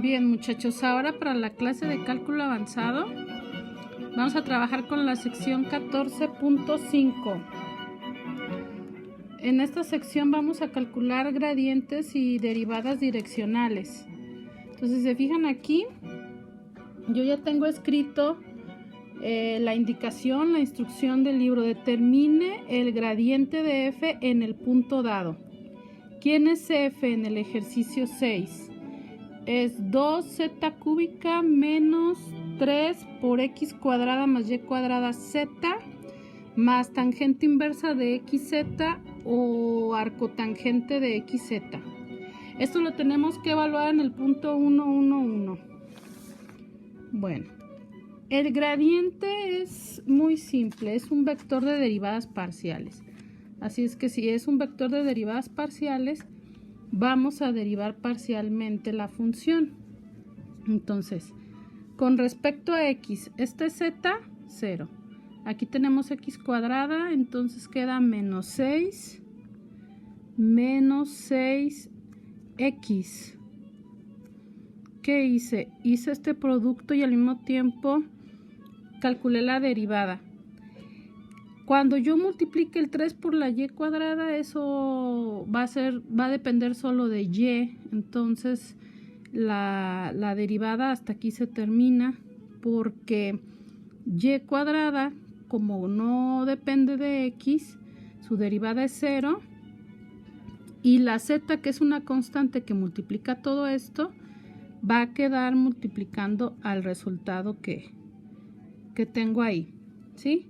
Bien, muchachos, ahora para la clase de cálculo avanzado vamos a trabajar con la sección 14.5. En esta sección vamos a calcular gradientes y derivadas direccionales. Entonces, si se fijan aquí, yo ya tengo escrito la indicación, la instrucción del libro. Determine el gradiente de f en el punto dado. ¿Quién es f en el ejercicio 6? Es 2z cúbica menos 3 por x cuadrada más y cuadrada z más tangente inversa de xz o arcotangente de xz. Esto lo tenemos que evaluar en el punto 1, 1, 1. Bueno, el gradiente es muy simple, es un vector de derivadas parciales. Así es que si es un vector de derivadas parciales, vamos a derivar parcialmente la función. Entonces, con respecto a x, este es z, 0. Aquí tenemos x cuadrada, entonces queda menos 6 x. ¿Qué hice? Hice este producto y al mismo tiempo calculé la derivada. Cuando yo multiplique el 3 por la y cuadrada, eso va a depender solo de y. Entonces, la derivada hasta aquí se termina porque y cuadrada, como no depende de x, su derivada es 0. Y la z, que es una constante que multiplica todo esto, va a quedar multiplicando al resultado que tengo ahí, ¿sí?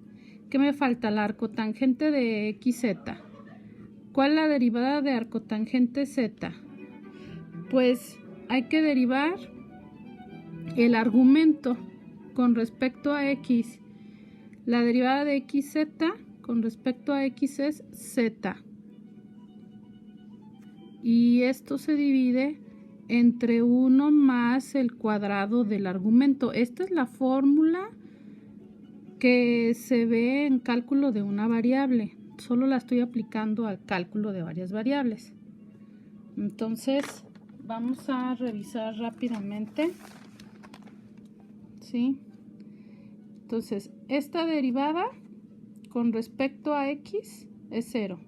¿Qué me falta? La arcotangente de xz. ¿Cuál es la derivada de arcotangente z? Pues hay que derivar el argumento con respecto a x. La derivada de xz con respecto a x es z. Y esto se divide entre 1 más el cuadrado del argumento. Esta es la fórmula que se ve en cálculo de una variable. Solo la estoy aplicando al cálculo de varias variables. Entonces, vamos a revisar rápidamente. ¿Sí? Entonces, esta derivada con respecto a x es 0.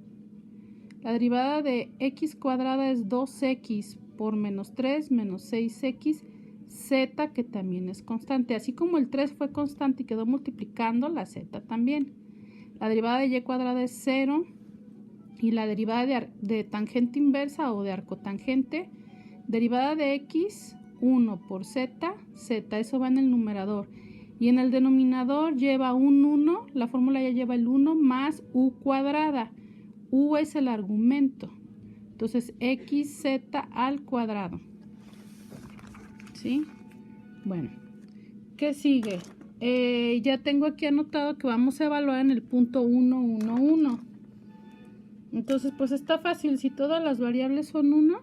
La derivada de x cuadrada es 2x por menos 3 menos 6x z, que también es constante. Así como el 3 fue constante y quedó multiplicando, la z también. La derivada de y cuadrada es 0 y la derivada de tangente inversa o de arcotangente, derivada de x, 1 por z, z, eso va en el numerador. Y en el denominador lleva un 1, la fórmula ya lleva el 1 más u cuadrada. U es el argumento. Entonces, xz al cuadrado. ¿Sí? Bueno, ¿qué sigue? Ya tengo aquí anotado que vamos a evaluar en el punto 1, 1, 1. Entonces, pues está fácil. Si todas las variables son 1,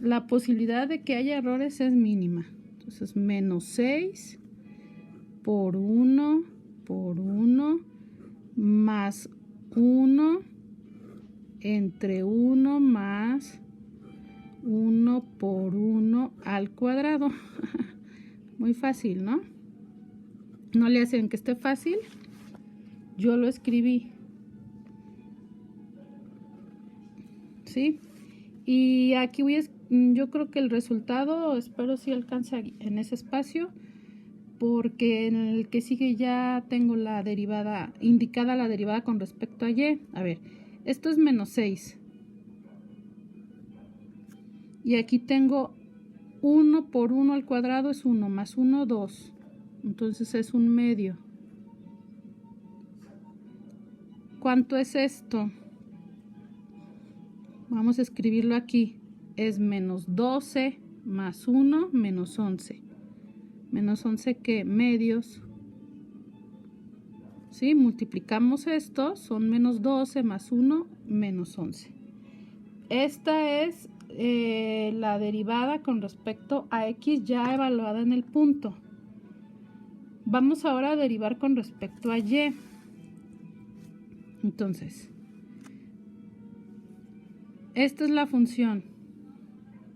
la posibilidad de que haya errores es mínima. Entonces, menos 6 por 1 más 1 entre 1 más 1 por 1 al cuadrado. Muy fácil, ¿no? No le hacen que esté fácil. Yo lo escribí. ¿Sí? Y aquí yo creo que el resultado, espero si alcance en ese espacio, porque en el que sigue ya tengo la derivada, indicada la derivada con respecto a y. A ver, esto es menos 6. Y aquí tengo 1 por 1 al cuadrado es 1, más 1, 2. Entonces es un medio. ¿Cuánto es esto? Vamos a escribirlo aquí. Es menos 12 más 1, menos 11. Menos 11, ¿qué? Medios. ¿Sí? Multiplicamos esto, son menos 12 más 1, menos 11. Esta es la derivada con respecto a x ya evaluada en el punto. Vamos ahora a derivar con respecto a y. Entonces, esta es la función.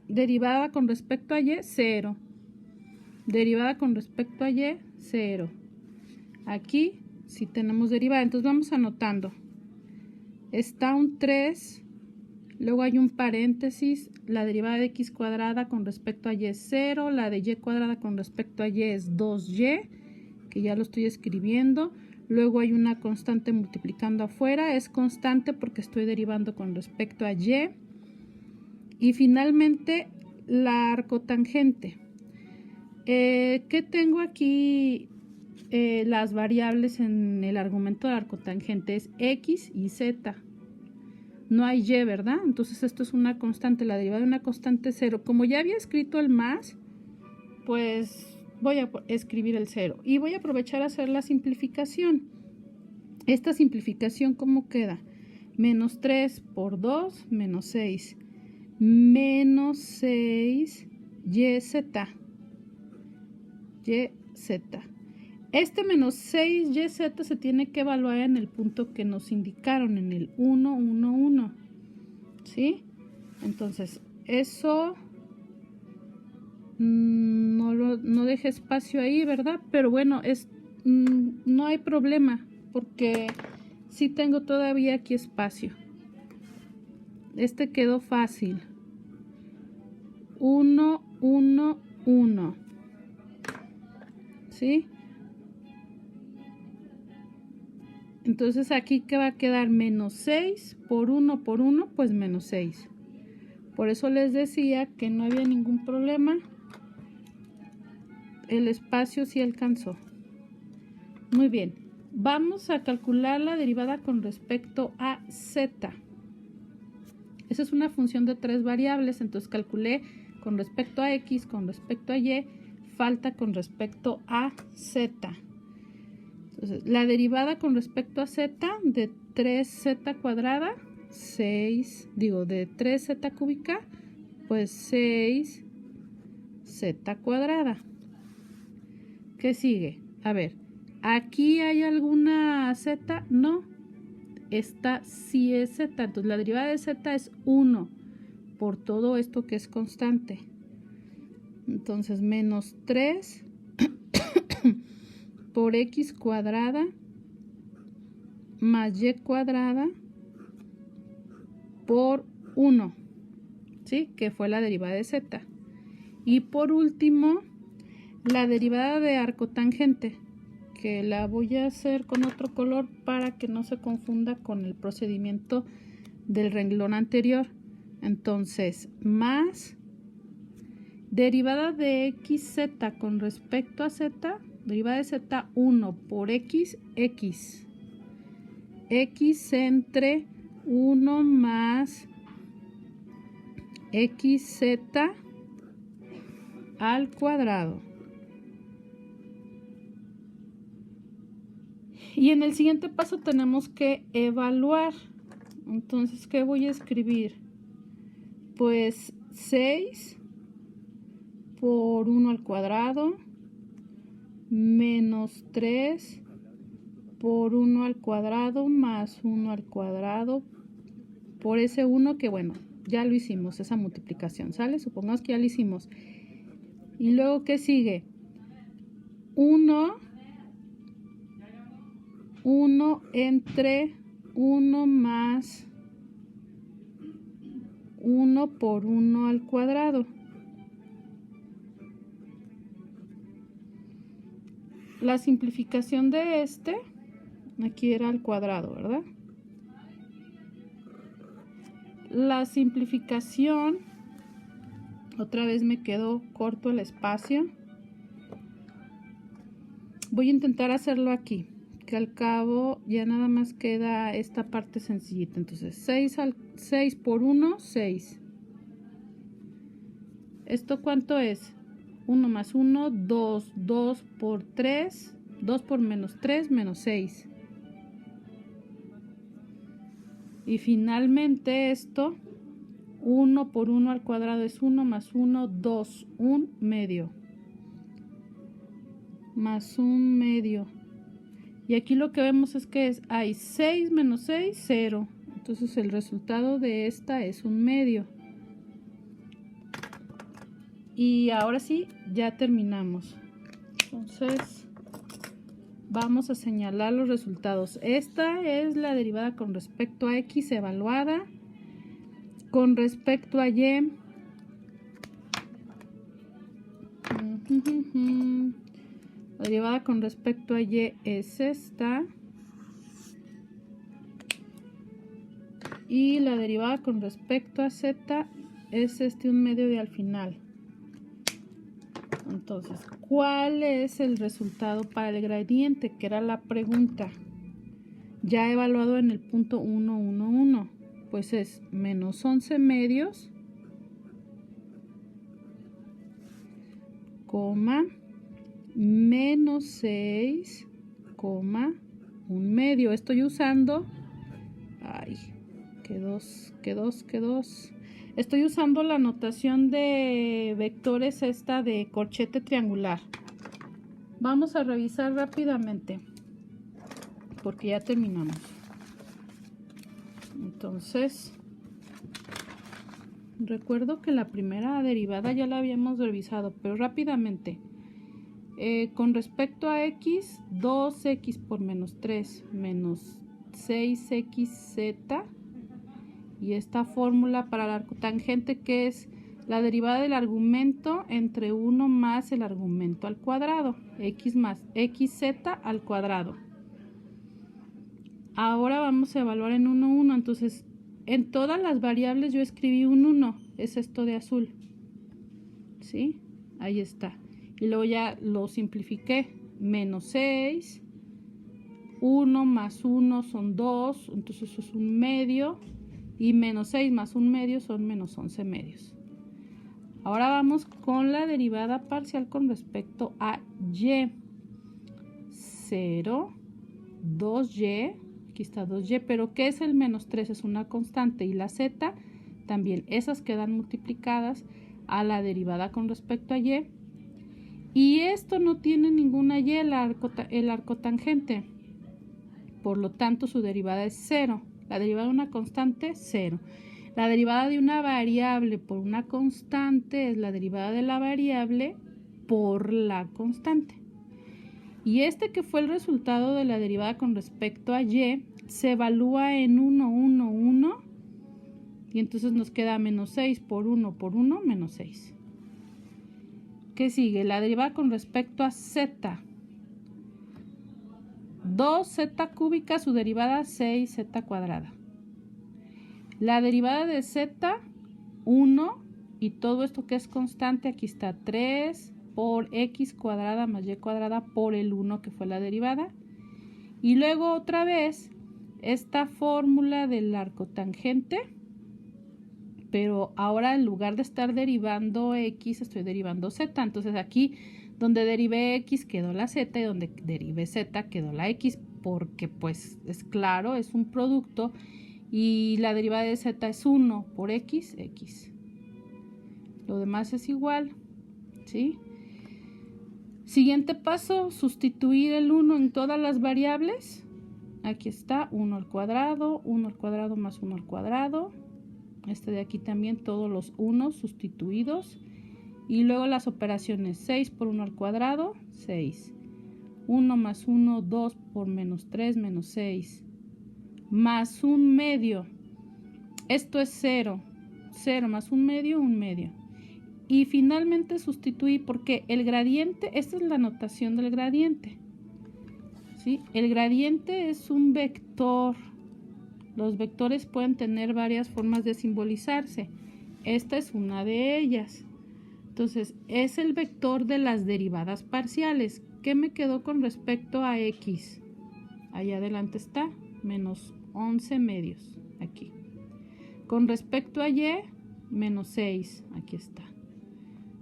derivada con respecto a y, 0. Derivada con respecto a y, 0. Aquí sí tenemos derivada, entonces vamos anotando. Está un 3, luego hay un paréntesis, la derivada de x cuadrada con respecto a y es 0, la de y cuadrada con respecto a y es 2y, que ya lo estoy escribiendo. Luego hay una constante multiplicando afuera, es constante porque estoy derivando con respecto a y. Y finalmente la arcotangente. ¿Qué tengo aquí? Las variables en el argumento de la arcotangente es x y z. No hay y, ¿verdad? Entonces esto es una constante, la derivada de una constante 0. Como ya había escrito el más, pues voy a escribir el 0. Y voy a aprovechar a hacer la simplificación. Esta simplificación, ¿cómo queda? Menos 3 por 2, menos 6. Menos 6 YZ. YZ. Este menos 6 YZ se tiene que evaluar en el punto que nos indicaron, en el 1, 1, 1. ¿Sí? Entonces, eso no deje espacio ahí, ¿verdad? Pero bueno, no hay problema, porque sí tengo todavía aquí espacio. Este quedó fácil. 1, 1, 1. ¿Sí? Entonces aquí que va a quedar menos 6 por 1 por 1, pues menos 6. Por eso les decía que no había ningún problema. El espacio sí alcanzó. Muy bien. Vamos a calcular la derivada con respecto a z. Esa es una función de 3 variables, entonces calculé con respecto a x, con respecto a y, falta con respecto a z. Entonces, la derivada con respecto a z de 3z cuadrada, de 3z cúbica, pues 6z cuadrada. ¿Qué sigue? A ver, ¿aquí hay alguna z? No. Esta sí es z, entonces la derivada de z es 1 por todo esto que es constante. Entonces, menos 3 por x cuadrada más y cuadrada por 1, ¿sí? Que fue la derivada de z. Y por último, la derivada de arcotangente, que la voy a hacer con otro color para que no se confunda con el procedimiento del renglón anterior. Entonces, más derivada de xz con respecto a z, derivada de z 1 por x, x entre 1 más xz al cuadrado. Y en el siguiente paso tenemos que evaluar. Entonces, ¿qué voy a escribir? Pues 6 por 1 al cuadrado menos 3 por 1 al cuadrado más 1 al cuadrado por ese 1 que, bueno, ya lo hicimos, esa multiplicación, ¿sale? Supongamos que ya lo hicimos. Y luego, ¿qué sigue? 1 entre 1 más 1 por 1 al cuadrado. La simplificación de aquí era al cuadrado, ¿verdad? La simplificación, otra vez me quedó corto el espacio. Voy a intentar hacerlo aquí, que al cabo ya nada más queda esta parte sencillita. Entonces 6 por 1, 6. ¿Esto cuánto es? 1 más 1, 2. 2 por 3, 2 por menos 3, menos 6. Y finalmente esto, 1 por 1 al cuadrado es 1 más 1, 2, 1 medio. Más 1 medio. Y aquí lo que vemos es que hay 6 menos 6, 0. Entonces el resultado de esta es 1 medio. Y ahora sí, ya terminamos. Entonces, vamos a señalar los resultados. Esta es la derivada con respecto a X evaluada. Con respecto a Y. La derivada con respecto a Y es esta. Y la derivada con respecto a Z es 1/2 de al final. Entonces, ¿cuál es el resultado para el gradiente? Que era la pregunta. Ya evaluado en el punto 1, 1, 1. Pues es menos 11 medios, coma, menos 6, coma, 1 medio. Estoy usando... Ay, que dos. Estoy usando la notación de vectores esta de corchete triangular. Vamos a revisar rápidamente porque ya terminamos. Entonces, recuerdo que la primera derivada ya la habíamos revisado, pero rápidamente. Con respecto a X, 2X por menos 3 menos 6XZ. Y esta fórmula para la arcotangente, que es la derivada del argumento entre 1 más el argumento al cuadrado, x más xz al cuadrado. Ahora vamos a evaluar en 1, 1. Entonces, en todas las variables yo escribí un 1, es esto de azul. ¿Sí? Ahí está. Y luego ya lo simplifiqué. Menos 6, 1 más 1 son 2, entonces eso es 1 medio. Y menos 6 más 1 medio son menos 11 medios. Ahora vamos con la derivada parcial con respecto a y. 0, 2y, aquí está 2y, pero ¿qué es el menos 3? Es una constante, y la z también. Esas quedan multiplicadas a la derivada con respecto a y. Y esto no tiene ninguna y, el arcotangente. Por lo tanto, su derivada es 0. La derivada de una constante, 0. La derivada de una variable por una constante es la derivada de la variable por la constante. Y este que fue el resultado de la derivada con respecto a y se evalúa en 1, 1, 1. Y entonces nos queda menos 6 por 1 por 1, menos 6. ¿Qué sigue? La derivada con respecto a z. 2z cúbica, su derivada 6z cuadrada. La derivada de z, 1, y todo esto que es constante, aquí está 3 por x cuadrada más y cuadrada por el 1 que fue la derivada. Y luego otra vez esta fórmula del arcotangente, pero ahora en lugar de estar derivando x, estoy derivando z. Entonces aquí donde derivé x quedó la z y donde derivé z quedó la x, porque pues es claro, es un producto y la derivada de z es 1 por x, x. Lo demás es igual, ¿sí? Siguiente paso, sustituir el 1 en todas las variables. Aquí está 1 al cuadrado más 1 al cuadrado. Este de aquí también todos los 1 sustituidos. Y luego las operaciones 6 por 1 al cuadrado, 6. 1 más 1, 2 por menos 3, menos 6. Más 1 medio. Esto es 0. 0 más 1 medio, 1 medio. Y finalmente sustituí porque el gradiente, esta es la notación del gradiente. ¿Sí? El gradiente es un vector. Los vectores pueden tener varias formas de simbolizarse. Esta es una de ellas. Entonces, es el vector de las derivadas parciales. ¿Qué me quedó con respecto a x? Allá adelante está, menos 11 medios, aquí. Con respecto a y, menos 6, aquí está.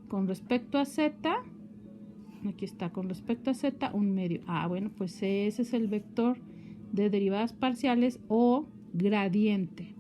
Con respecto a z, aquí está. Con respecto a z, 1 medio. Bueno, pues ese es el vector de derivadas parciales o gradiente.